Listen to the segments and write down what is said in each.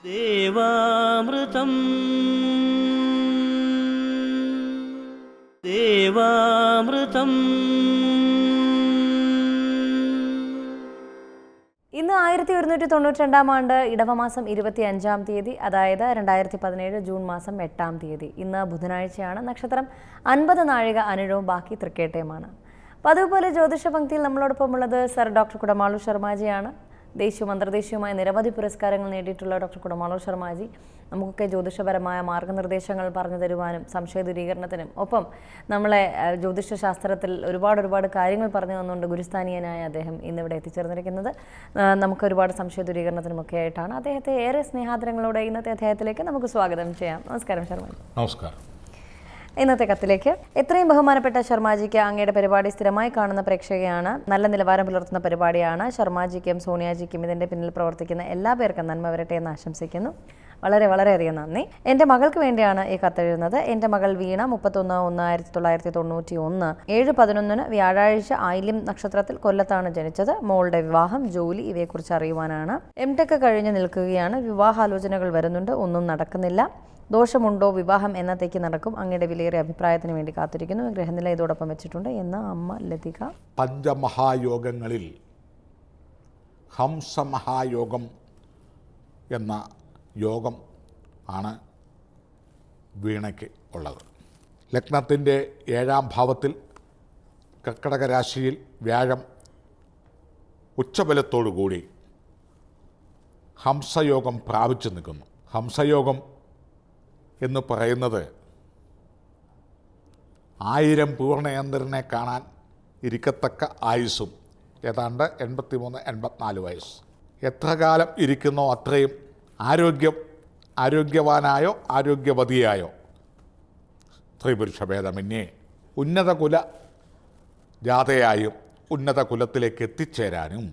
ദേവാമൃതം ദേവാമൃതം. ഇന്ന് 1192 ആണ്ട് ഇടവമാസം 25-ാം തീയതി, അതായത് 2017 ജൂൺ മാസം 8-ാം തീയതി. ഇന്ന് ബുധനാഴ്ചയാണ്. നക്ഷത്രം 50 നാഴിക അനിഴവും ബാക്കി തൃക്കേട്ടയുമാണ്. അപ്പോൾ അതുപോലെ ജ്യോതിഷ പങ്ക്തിയിൽ നമ്മളോടൊപ്പമുള്ളത് സർ ഡോക്ടർ കുടമാളൂർ ശർമാജിയാണ്. ദേശീയവും അന്തർദേശീയവുമായ നിരവധി പുരസ്കാരങ്ങൾ നേടിയിട്ടുള്ള ഡോക്ടർ കുടമാളൂർ ശർമാജി നമുക്കൊക്കെ ജ്യോതിഷപരമായ മാർഗ്ഗനിർദ്ദേശങ്ങൾ പറഞ്ഞു തരുവാനും സംശയ ദൂരീകരണത്തിനും ഒപ്പം നമ്മളെ ജ്യോതിഷ ശാസ്ത്രത്തിൽ ഒരുപാട് കാര്യങ്ങൾ പറഞ്ഞു തന്നുകൊണ്ട് ഗുരുസ്ഥാനീയനായ അദ്ദേഹം ഇന്നിവിടെ എത്തിച്ചേർന്നിരിക്കുന്നത് നമുക്ക് ഒരുപാട് സംശയ ദൂരീകരണത്തിനുമൊക്കെ ആയിട്ടാണ്. അദ്ദേഹത്തെ ഏറെ സ്നേഹാദരങ്ങളോടെ ഇന്നത്തെ അധ്യായത്തിലേക്ക് നമുക്ക് സ്വാഗതം ചെയ്യാം. നമസ്കാരം ശർമാജി. നമസ്കാരം. ഇന്നത്തെ കത്തിലേക്ക്. എത്രയും ബഹുമാനപ്പെട്ട ശർമാജിക്ക് അങ്ങയുടെ പരിപാടി സ്ഥിരമായി കാണുന്ന പ്രേക്ഷകയാണ്. നല്ല നിലവാരം പുലർത്തുന്ന പരിപാടിയാണ്. ശർമാജിക്കും സോണിയാജിക്കും ഇതിൻ്റെ പിന്നിൽ പ്രവർത്തിക്കുന്ന എല്ലാ പേർക്കും നന്മ വരട്ടെ എന്ന് ആശംസിക്കുന്നു. വളരെയധികം നന്ദി. എൻ്റെ മകൾക്ക് വേണ്ടിയാണ് ഈ കത്തെഴുതുന്നത്. എൻ്റെ മകൾ വീണ 31/1/1991 7/11 വ്യാഴാഴ്ച ആയില്യം നക്ഷത്രത്തിൽ കൊല്ലത്താണ് ജനിച്ചത്. മോളുടെ വിവാഹം, ജോലി ഇവയെക്കുറിച്ച് അറിയുവാനാണ്. MTech കഴിഞ്ഞ് നിൽക്കുകയാണ്. വിവാഹാലോചനകൾ വരുന്നുണ്ട്, ഒന്നും നടക്കുന്നില്ല. ദോഷമുണ്ടോ? വിവാഹം എന്നത്തേക്ക് നടക്കും? അങ്ങയുടെ വിലയേറിയ അഭിപ്രായത്തിന് വേണ്ടി കാത്തിരിക്കുന്നു. ഗ്രഹനില ഇതോടൊപ്പം വെച്ചിട്ടുണ്ട് എന്ന് അമ്മ ലതിക. പഞ്ചമഹായോഗങ്ങളിൽ ഹംസമഹായോഗം എന്ന യോഗം ആണ് വീണയ്ക്ക് ഉള്ളത്. ലഗ്നത്തിൻ്റെ 7-ാം ഭാവത്തിൽ കർക്കടക രാശിയിൽ വ്യാഴം ഉച്ചബലത്തോടുകൂടി ഹംസയോഗം പ്രാപിച്ചു നിൽക്കുന്നു. ഹംസയോഗം എന്ന് പറയുന്നത് 1000 പൂർണ്ണചന്ദ്രനെ കാണാൻ ഇരിക്കത്തക്ക ആയുസ്സും ഏതാണ്ട് 83-84 വയസ്സ്. എത്ര കാലം ഇരിക്കുന്നോ അത്രയും ആരോഗ്യവാനായോ ആരോഗ്യവതിയായോ സ്ത്രീപുരുഷ ഭേദമന്യേ ഉന്നത കുല ജാതയായും ഉന്നത കുലത്തിലേക്ക് എത്തിച്ചേരാനും,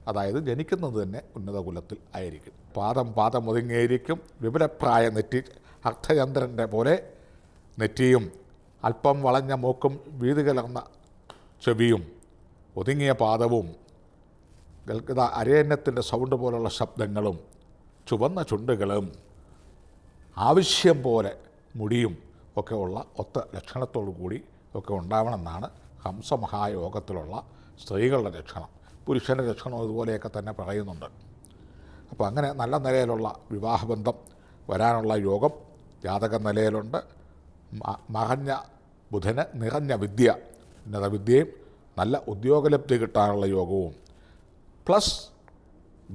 അതായത് ജനിക്കുന്നത് തന്നെ ഉന്നത കുലത്തിൽ ആയിരിക്കും. പാദം ഒതുങ്ങിയിരിക്കും. വിപുലപ്രായ നെറ്റി, അർദ്ധചന്ദ്രൻ്റെ പോലെ നെറ്റിയും അല്പം വളഞ്ഞ മൂക്കും വീതി കലർന്ന ചെവിയും ഒതുങ്ങിയ പാദവും അരയന്നത്തിൻ്റെ സൗണ്ട് പോലുള്ള ശബ്ദങ്ങളും ചുവന്ന ചുണ്ടുകളും ആവശ്യം പോലെ മുടിയും ഒക്കെ ഉള്ള ഒത്ത ലക്ഷണത്തോടു കൂടി ഒക്കെ ഉണ്ടാവണമെന്നാണ് ഹംസമഹായോഗത്തിലുള്ള സ്ത്രീകളുടെ ലക്ഷണം. പുരുഷൻ്റെ ലക്ഷണം ഇതുപോലെയൊക്കെ തന്നെ പറയുന്നുണ്ട്. അപ്പോൾ അങ്ങനെ നല്ല നിലയിലുള്ള വിവാഹബന്ധം വരാനുള്ള യോഗം ജാതക നിലയിലുണ്ട്. മറഞ്ഞ ബുധന് നിറഞ്ഞ വിദ്യ, ഉന്നത വിദ്യയും നല്ല ഉദ്യോഗലബ്ധി കിട്ടാനുള്ള യോഗവും പ്ലസ്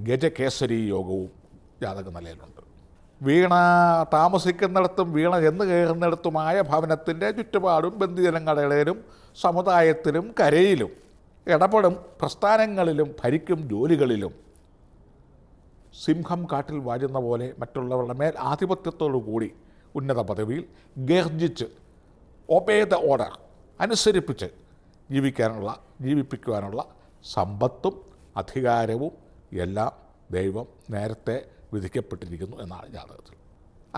ഗജകേസരി യോഗവും ജാതക നിലയിലുണ്ട്. വീണ താമസിക്കുന്നിടത്തും വീണ എന്ന് കയറുന്നിടത്തുമായ ഭവനത്തിൻ്റെ ചുറ്റുപാടും ബന്ധുജനങ്ങളിലും സമുദായത്തിലും കരയിലും ഇടപെടും, പ്രസ്ഥാനങ്ങളിലും ഭരിക്കും, ജോലികളിലും സിംഹം കാട്ടിൽ വാഴുന്ന പോലെ മറ്റുള്ളവരുടെ മേൽ ആധിപത്യത്തോടു കൂടി ഉന്നത പദവിയിൽ ഗർജിച്ച് ഒബേ ദ ഓർഡർ അനുസരിപ്പിച്ച് ജീവിപ്പിക്കുവാനുള്ള സമ്പത്തും അധികാരവും എല്ലാം ദൈവം നേരത്തെ വിധിക്കപ്പെട്ടിരിക്കുന്നു എന്നാണ് ജാതകത്തിൽ.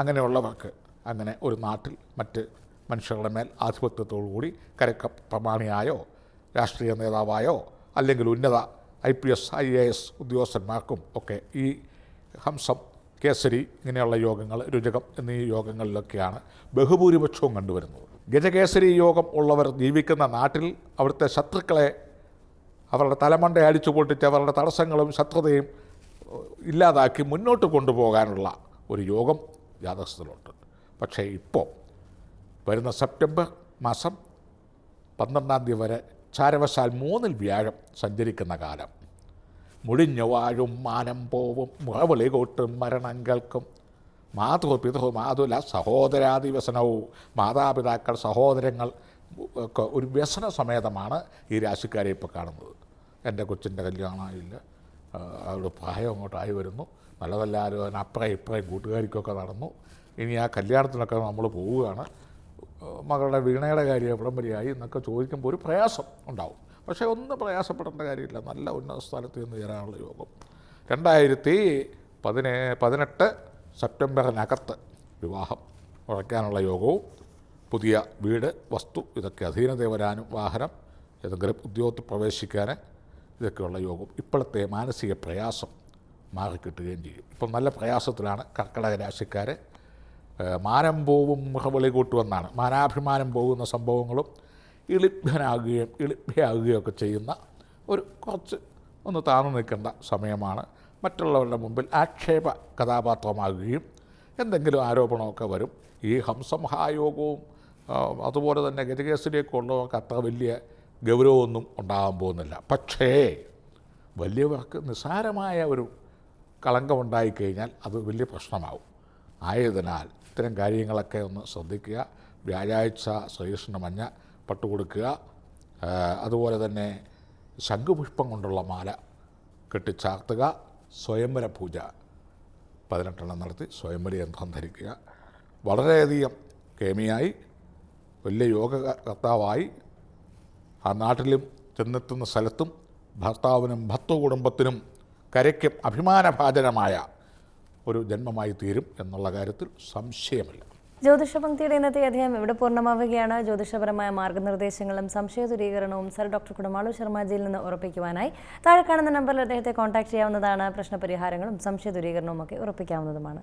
അങ്ങനെയുള്ളവർക്ക് അങ്ങനെ ഒരു നാട്ടിൽ മറ്റ് മനുഷ്യരുടെ മേൽ ആധിപത്യത്തോടു കൂടി പ്രമാണിയായോ രാഷ്ട്രീയ നേതാവായോ അല്ലെങ്കിൽ ഉന്നത IPS IAS ഉദ്യോഗസ്ഥന്മാർക്കും ഒക്കെ ഈ ഹംസം, കേസരി ഇങ്ങനെയുള്ള യോഗങ്ങൾ, രുചകം എന്നീ യോഗങ്ങളിലൊക്കെയാണ് ബഹുഭൂരിപക്ഷവും കണ്ടുവരുന്നത്. ഗജകേസരി യോഗം ഉള്ളവർ ജീവിക്കുന്ന നാട്ടിൽ അവിടുത്തെ ശത്രുക്കളെ അവരുടെ തലമണ്ട അടിച്ചു പൊട്ടിച്ച് അവരുടെ തടസ്സങ്ങളും ശത്രുതയും ഇല്ലാതാക്കി മുന്നോട്ട് കൊണ്ടുപോകാനുള്ള ഒരു യോഗം ജാതകത്തിലുണ്ട്. പക്ഷേ ഇപ്പോൾ വരുന്ന സെപ്റ്റംബർ മാസം 12-ാം തീയതി വരെ ചാരവശാൽ 3-ൽ വ്യാഴം സഞ്ചരിക്കുന്ന കാലം മുടിഞ്ഞു വാഴും മാനം പോവും മുറവിളി കൂട്ടും മരണം കേൾക്കും മാതൃപിതൃ സഹോദരാദി വ്യസനവും മാതാപിതാക്കൾ സഹോദരങ്ങൾ ഒക്കെ ഒരു വ്യസന സമേതമാണ് ഈ രാശിക്കാരെ ഇപ്പോൾ കാണുന്നത്. എൻ്റെ കൊച്ചിൻ്റെ കല്യാണമായില്ല, അവരുടെ പ്രായം അങ്ങോട്ടായി വരുന്നു, നല്ലതല്ലാരും അപ്പുറം ഇപ്പുറം കൂട്ടുകാരിക്കൊക്കെ നടന്നു, ഇനി ആ കല്യാണത്തിനൊക്കെ നമ്മൾ പോവുകയാണ്, മകളുടെ വീണയുടെ കാര്യം എവിടം വരെയായി എന്നൊക്കെ ചോദിക്കുമ്പോൾ ഒരു പ്രയാസം ഉണ്ടാവും. പക്ഷേ ഒന്നും പ്രയാസപ്പെടേണ്ട കാര്യമില്ല. നല്ല ഉന്നത സ്ഥലത്ത് നിന്ന് ചേരാനുള്ള യോഗം 2018 സെപ്റ്റംബറിനകത്ത് വിവാഹം ഉറയ്ക്കാനുള്ള യോഗവും പുതിയ വീട്, വസ്തു ഇതൊക്കെ അധീനത വരാനും വാഹനം, ഏതെങ്കിലും ഉദ്യോഗത്തിൽ പ്രവേശിക്കാൻ ഇതൊക്കെയുള്ള യോഗം. ഇപ്പോഴത്തെ മാനസിക പ്രയാസം മാറിക്കിട്ടുകയും ചെയ്യും. ഇപ്പം നല്ല പ്രയാസത്തിലാണ് കർക്കിടക രാശിക്കാർ. മാനം പോവും മുഖവിളി കൂട്ടുമെന്നാണ്. മാനാഭിമാനം പോകുന്ന സംഭവങ്ങളും ഇളിഭ്യയാകുകയും ഒക്കെ ചെയ്യുന്ന കുറച്ച് ഒന്ന് താഴ്ന്നു നിൽക്കേണ്ട സമയമാണ്. മറ്റുള്ളവരുടെ മുമ്പിൽ ആക്ഷേപ കഥാപാത്രമാകുകയും എന്തെങ്കിലും ആരോപണമൊക്കെ വരും. ഈ ഹംസമഹായോഗവും അതുപോലെ തന്നെ ഗജകേസരിയൊക്കെ അത്ര വലിയ ഗൗരവമൊന്നും ഉണ്ടാകാൻ പോകുന്നില്ല. പക്ഷേ വലിയവർക്ക് നിസ്സാരമായ ഒരു കളങ്കമുണ്ടായിക്കഴിഞ്ഞാൽ അത് വലിയ പ്രശ്നമാവും. ആയതിനാൽ ഇത്തരം കാര്യങ്ങളൊക്കെ ഒന്ന് ശ്രദ്ധിക്കുക. വ്യാഴാഴ്ച ശ്രീകൃഷ്ണ മഞ്ഞ പട്ടു കൊടുക്കുക. അതുപോലെ തന്നെ ശംഖുപുഷ്പം കൊണ്ടുള്ള മാല കെട്ടിച്ചാർത്തുക. സ്വയംവര പൂജ 18 നടത്തി സ്വയംവര യന്ത്രം ധരിക്കുക. വളരെയധികം കേമിയായി വലിയ യോഗകർത്താവായി ആ നാട്ടിലും ചെന്നെത്തുന്ന സ്ഥലത്തും ഭർത്താവിനും ഭർത്തൃകുടുംബത്തിനും കരയ്ക്കും അഭിമാനഭാജനമായ ഒരു ജന്മമായി തീരും എന്നുള്ള കാര്യത്തിൽ സംശയമില്ല. ജ്യോതിഷപംക്തിയുടെ ഇന്നത്തെ അധ്യായം ഇവിടെ പൂർണ്ണമാവുകയാണ്. ജ്യോതിഷപരമായ മാർഗ്ഗനിർദ്ദേശങ്ങളും സംശയ ദൂരീകരണവും സർ ഡോക്ടർ കുടമാളൂർ ശർമാജിയിൽ നിന്ന് ഉറപ്പിക്കുവാനായി താഴെ കാണുന്ന നമ്പറിൽ അദ്ദേഹത്തെ കോൺടാക്ട് ചെയ്യാവുന്നതാണ്. പ്രശ്നപരിഹാരങ്ങളും സംശയ ദൂരീകരണവും ഒക്കെ ഉറപ്പിക്കാവുന്നതുമാണ്.